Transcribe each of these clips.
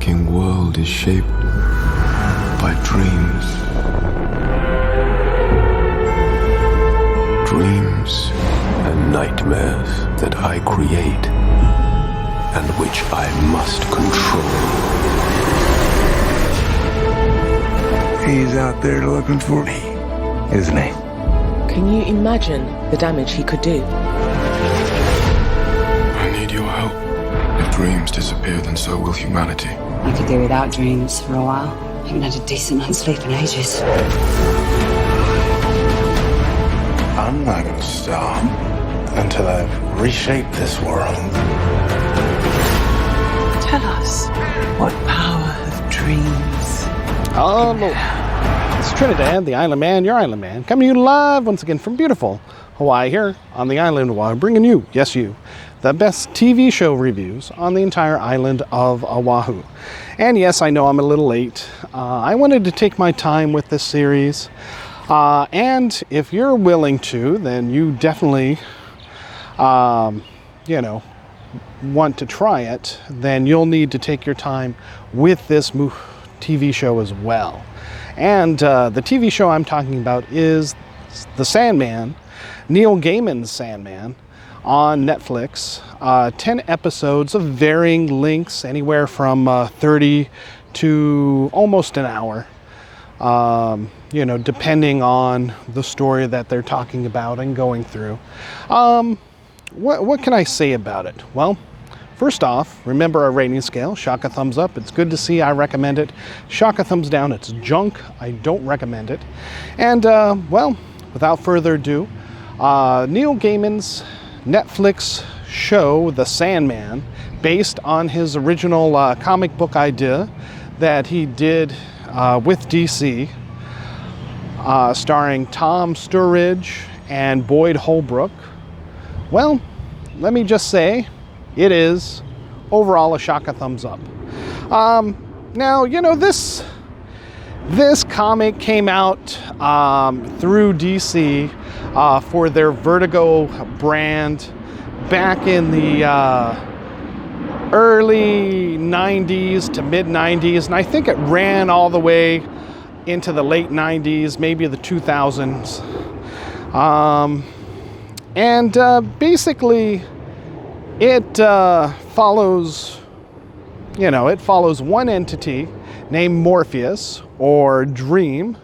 waking world is shaped by dreams. Dreams and nightmares that I create and which I must control. He's out there looking for me, isn't he? Can you imagine the damage he could do? I need your help. If dreams disappear, then so will humanity. I could do without dreams for a while. I haven't had a decent night's sleep in ages. I'm not gonna stop until I've reshaped this world. Tell us, what power of dreams? Hello. It's Trinidad, the Island Man, your Island Man, coming to you live once again from beautiful Hawaii here on the island of Oahu, bringing you, yes you, the best TV show reviews on the entire island of Oahu. And yes, I know I'm a little late. I wanted to take my time with this series. And if you're willing to, then you definitely, want to try it, then you'll need to take your time with this TV show as well. And the TV show I'm talking about is The Sandman, Neil Gaiman's Sandman, on Netflix. 10 episodes of varying lengths, anywhere from 30 to almost an hour. Depending on the story that they're talking about and going through. What can I say about it? Well, first off, remember our rating scale. Shock a thumbs up. It's good to see. I recommend it. Shock a thumbs down. It's junk. I don't recommend it. And, without further ado, Neil Gaiman's Netflix show, The Sandman, based on his original comic book idea that he did with DC, starring Tom Sturridge and Boyd Holbrook. Well, let me just say, it is overall a shock a thumbs up. Now, this comic came out through DC for their Vertigo brand back in the early 90s to mid 90s, and I think it ran all the way into the late 90s, maybe the 2000s. Basically it follows one entity named Morpheus, or Dream,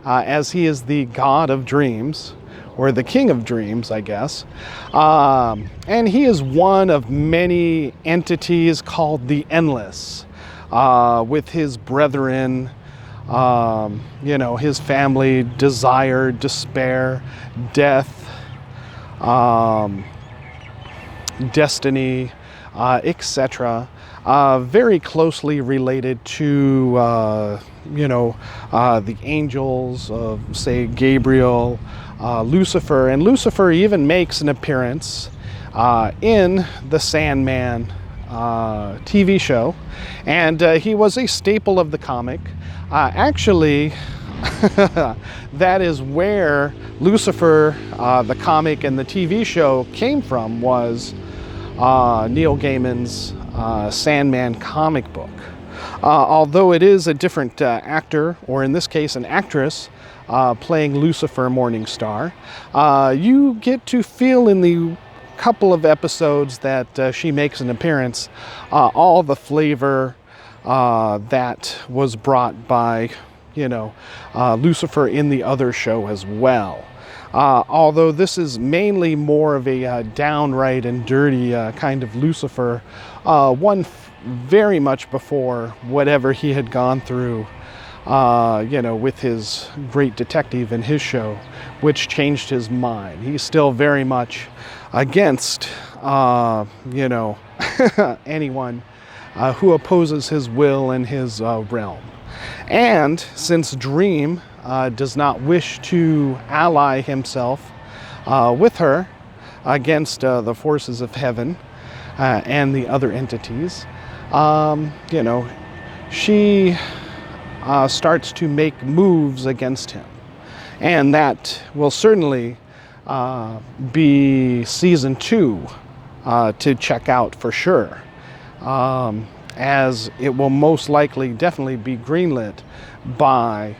as he is the god of dreams, or the king of dreams, I guess. And he is one of many entities called the Endless, with his brethren, his family, desire, despair, death, destiny, etc. Very closely related to, the angels of, say, Gabriel, Lucifer. And Lucifer even makes an appearance in the Sandman TV show. And he was a staple of the comic. Actually, that is where Lucifer, the comic and the TV show came from, was Neil Gaiman's Sandman comic book. Although it is a different actor, or in this case an actress, playing Lucifer Morningstar, you get to feel in the couple of episodes that she makes an appearance all the flavor that was brought by Lucifer in the other show as well. Although this is mainly more of a downright and dirty kind of Lucifer, one very much before whatever he had gone through, with his great detective in his show, which changed his mind. He's still very much against, anyone who opposes his will and his realm. And since Dream does not wish to ally himself with her against the forces of heaven and the other entities, she starts to make moves against him. And that will certainly be season 2 to check out for sure. as it will most likely definitely be greenlit by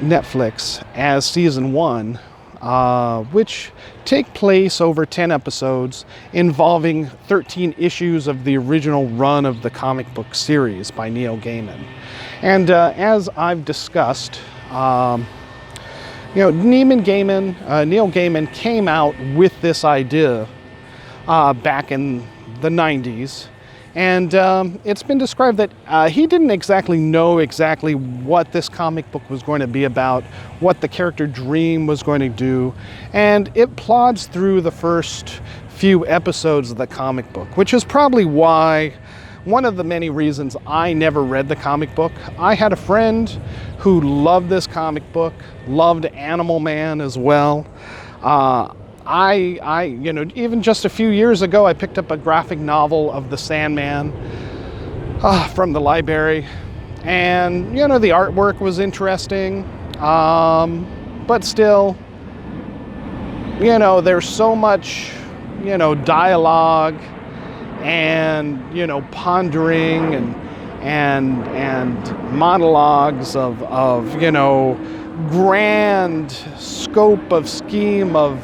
Netflix as season 1, which take place over 10 episodes involving 13 issues of the original run of the comic book series by Neil Gaiman. And as I've discussed, Neil Gaiman came out with this idea back in the 90s. And it's been described that he didn't exactly know exactly what this comic book was going to be about, what the character Dream was going to do. And it plods through the first few episodes of the comic book, which is probably why, one of the many reasons I never read the comic book. I had a friend who loved this comic book, loved Animal Man as well. Even just a few years ago, I picked up a graphic novel of the Sandman from the library. And, the artwork was interesting. But still, there's so much, dialogue and, pondering and monologues of grand scope of scheme of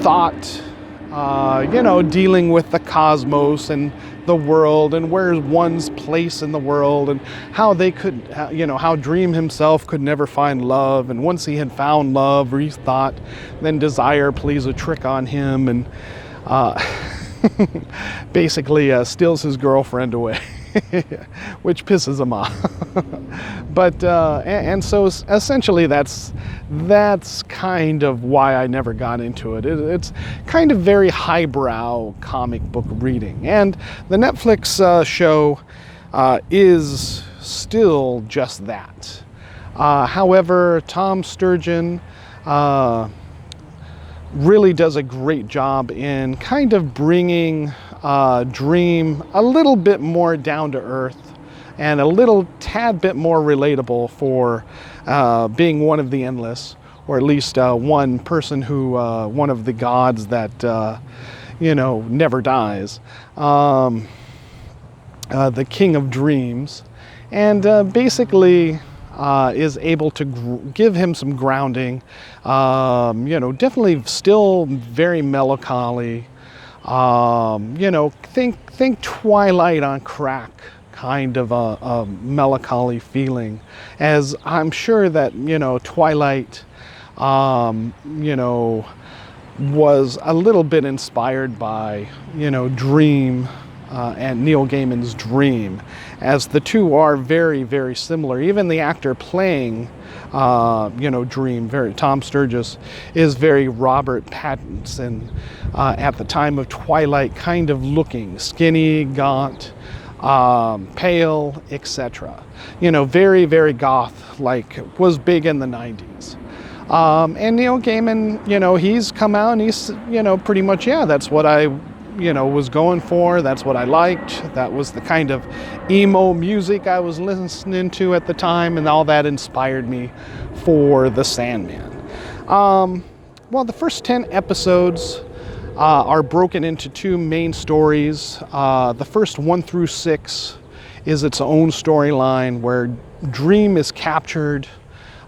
thought, dealing with the cosmos and the world and where's one's place in the world, and how they could, how Dream himself could never find love, and once he had found love, or he thought, then desire plays a trick on him and basically steals his girlfriend away. Which pisses him off. But and so essentially that's kind of why I never got into it. It's kind of very highbrow comic book reading, and the Netflix show is still just that. However, Tom Sturgeon really does a great job in kind of bringing Dream a little bit more down to earth and a little tad bit more relatable for being one of the Endless, or at least one person who, one of the gods that, never dies, the King of Dreams, and basically is able to give him some grounding, definitely still very melancholy. Think Twilight on crack kind of a melancholy feeling, as I'm sure that, Twilight, was a little bit inspired by, Dream and Neil Gaiman's Dream, as the two are very, very similar. Even the actor playing, Dream, Tom Sturges, is very Robert Pattinson at the time of Twilight kind of looking, skinny, gaunt, pale, etc. Very, very goth, like was big in the 90s. And Neil Gaiman, he's come out and he's, pretty much, that's what I was going for. That's what I liked. That was the kind of emo music I was listening to at the time, and all that inspired me for the Sandman. Well, the first 10 episodes are broken into two main stories. The first 1 through 6 is its own storyline, where Dream is captured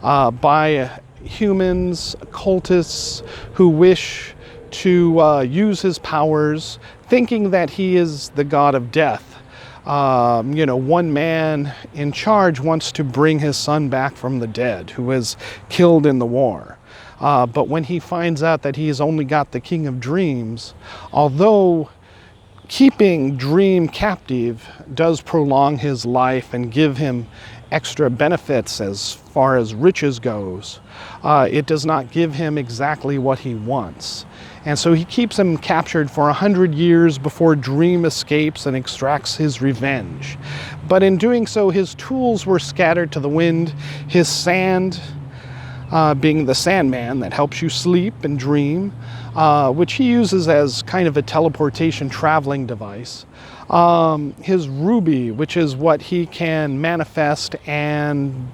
by humans, cultists who wish to use his powers, thinking that he is the god of death. One man in charge wants to bring his son back from the dead, who was killed in the war. But when he finds out that he's only got the King of Dreams, although keeping Dream captive does prolong his life and give him extra benefits as far as riches goes, it does not give him exactly what he wants. And so he keeps him captured for 100 years before Dream escapes and extracts his revenge. But in doing so, his tools were scattered to the wind. His sand, being the Sandman that helps you sleep and dream, which he uses as kind of a teleportation traveling device. His ruby, which is what he can manifest and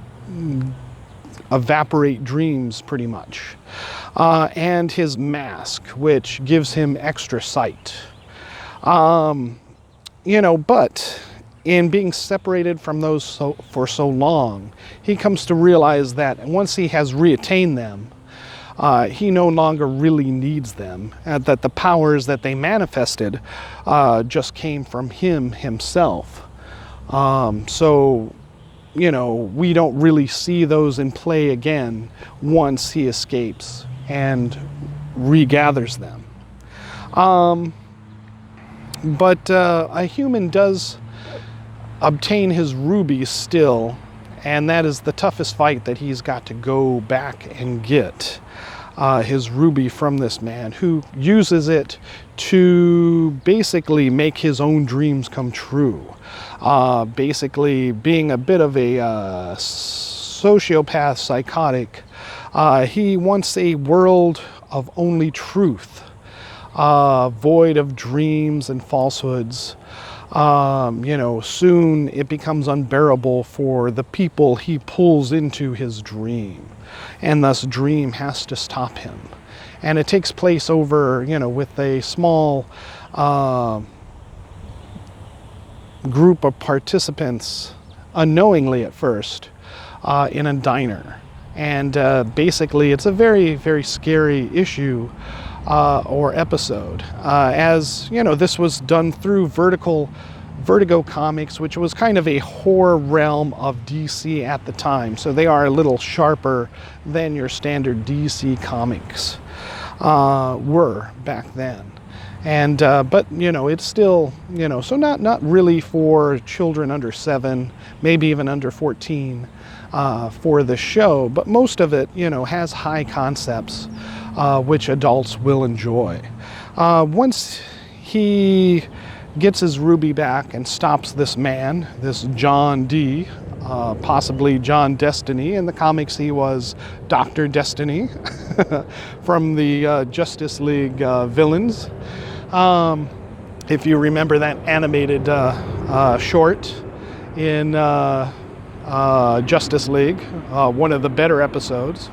evaporate dreams pretty much. And his mask, which gives him extra sight. But in being separated from those for so long, he comes to realize that once he has reattained them, he no longer really needs them, and that the powers that they manifested just came from him himself. So, we don't really see those in play again once he escapes and regathers them. But a human does obtain his ruby still, and that is the toughest fight that he's got to go back and get. His ruby from this man, who uses it to basically make his own dreams come true. Basically being a bit of a sociopath, psychotic, he wants a world of only truth, void of dreams and falsehoods. Soon it becomes unbearable for the people he pulls into his dream, and thus dream has to stop him. And it takes place over, with a small group of participants, unknowingly at first, in a diner. And basically it's a very, very scary issue or episode. As this was done through Vertigo Comics, which was kind of a horror realm of DC at the time. So they are a little sharper than your standard DC comics were back then. And but it's still so not really for children under 7, maybe even under 14 for the show, but most of it has high concepts which adults will enjoy. Once he gets his ruby back and stops this man, this John D, possibly John Destiny. In the comics he was Dr. Destiny from the Justice League villains. If you remember that animated short in Justice League, one of the better episodes,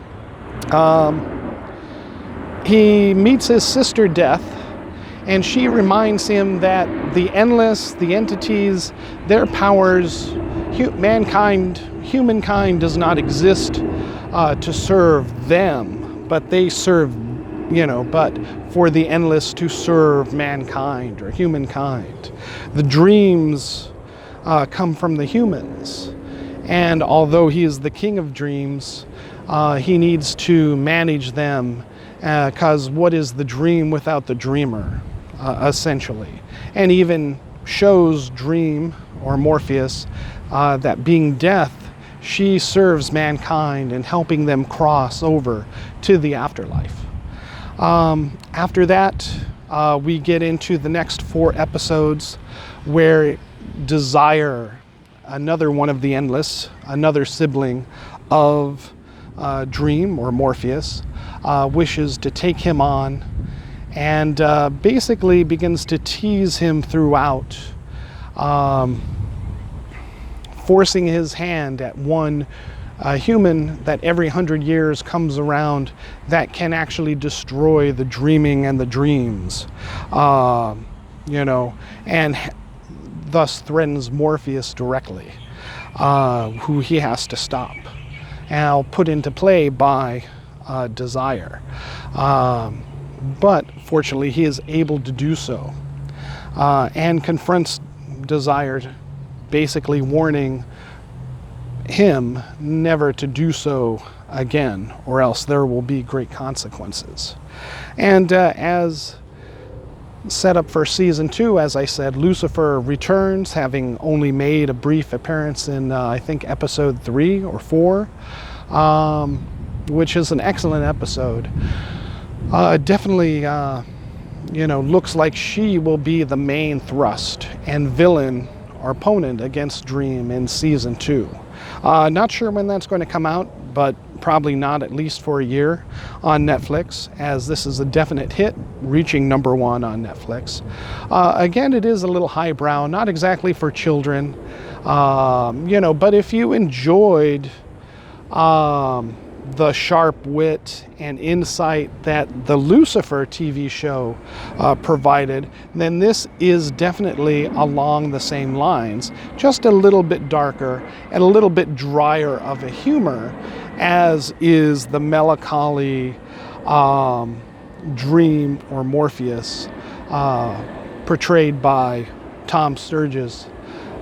he meets his sister Death, and she reminds him that the endless, the entities, their powers, humankind does not exist to serve them, but they serve, but for the endless to serve mankind or humankind. The dreams come from the humans, and although he is the king of dreams, he needs to manage them, because what is the dream without the dreamer? Essentially, and even shows Dream or Morpheus that being Death, she serves mankind in helping them cross over to the afterlife. After that, we get into the next 4 episodes where Desire, another one of the Endless, another sibling of Dream or Morpheus, wishes to take him on, and basically begins to tease him throughout, forcing his hand at one human that every 100 years comes around that can actually destroy the dreaming and the dreams, and thus threatens Morpheus directly, who he has to stop, and put into play by Desire. But fortunately he is able to do so, and confronts Desire, basically warning him never to do so again, or else there will be great consequences. And as set up for season 2, as I said, Lucifer returns, having only made a brief appearance in I think episode 3 or 4, which is an excellent episode. Definitely, looks like she will be the main thrust and villain or opponent against Dream in season 2. Not sure when that's going to come out, but probably not at least for a year on Netflix, as this is a definite hit, reaching #1 on Netflix. Again, it is a little highbrow, not exactly for children, but if you enjoyed the sharp wit and insight that the Lucifer TV show provided, then this is definitely along the same lines, just a little bit darker and a little bit drier of a humor, as is the melancholy Dream or Morpheus portrayed by Tom Sturges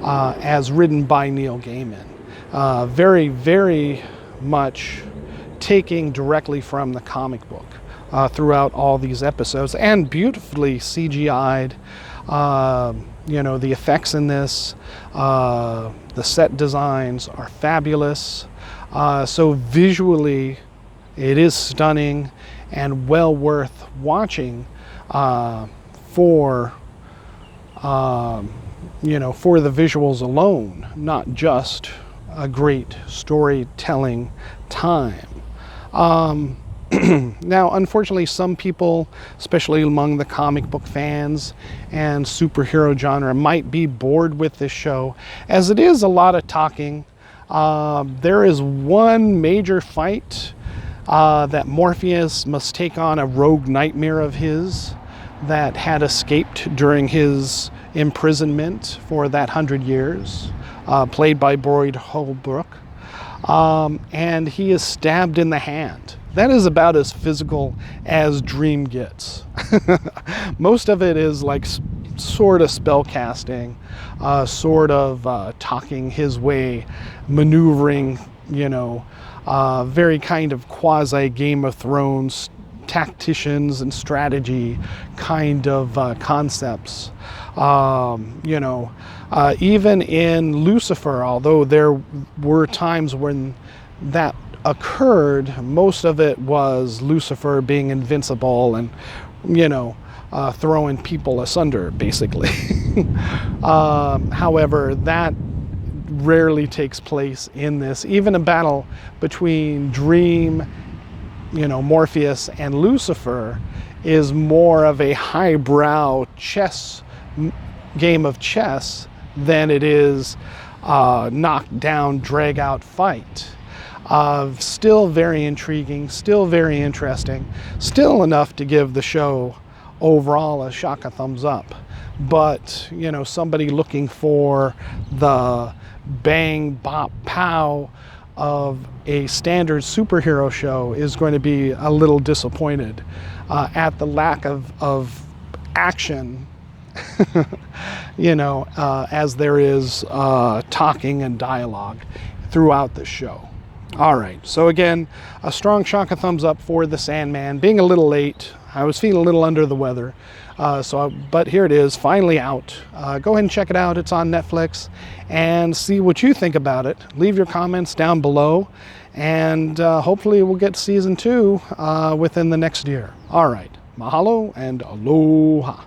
as written by Neil Gaiman. Very, very much taking directly from the comic book throughout all these episodes, and beautifully CGI'd. The effects in this, the set designs are fabulous. So visually, it is stunning and well worth watching for the visuals alone, not just a great storytelling time. Now, unfortunately, some people, especially among the comic book fans and superhero genre, might be bored with this show, as it is a lot of talking. There is one major fight that Morpheus must take on a rogue nightmare of his that had escaped during his imprisonment for that 100 years, played by Boyd Holbrook. And he is stabbed in the hand. That is about as physical as Dream gets. Most of it is like sort of spell casting, sort of talking his way, maneuvering, very kind of quasi Game of Thrones tacticians and strategy kind of concepts. Even in Lucifer, although there were times when that occurred, most of it was Lucifer being invincible and, throwing people asunder, basically. However, that rarely takes place in this. Even a battle between Dream, Morpheus and Lucifer is more of a highbrow game of chess than it is knockdown, drag out fight. Still very intriguing, still very interesting, still enough to give the show overall a shock, a thumbs up. But, somebody looking for the bang, bop, pow of a standard superhero show is going to be a little disappointed at the lack of action, as there is talking and dialogue throughout the show. All right, so again, a strong shock, a thumbs up for The Sandman. Being a little late, I was feeling a little under the weather, but here it is, finally out. Go ahead and check it out. It's on Netflix, and see what you think about it. Leave your comments down below, and hopefully we'll get season 2 within the next year. All right, mahalo and aloha.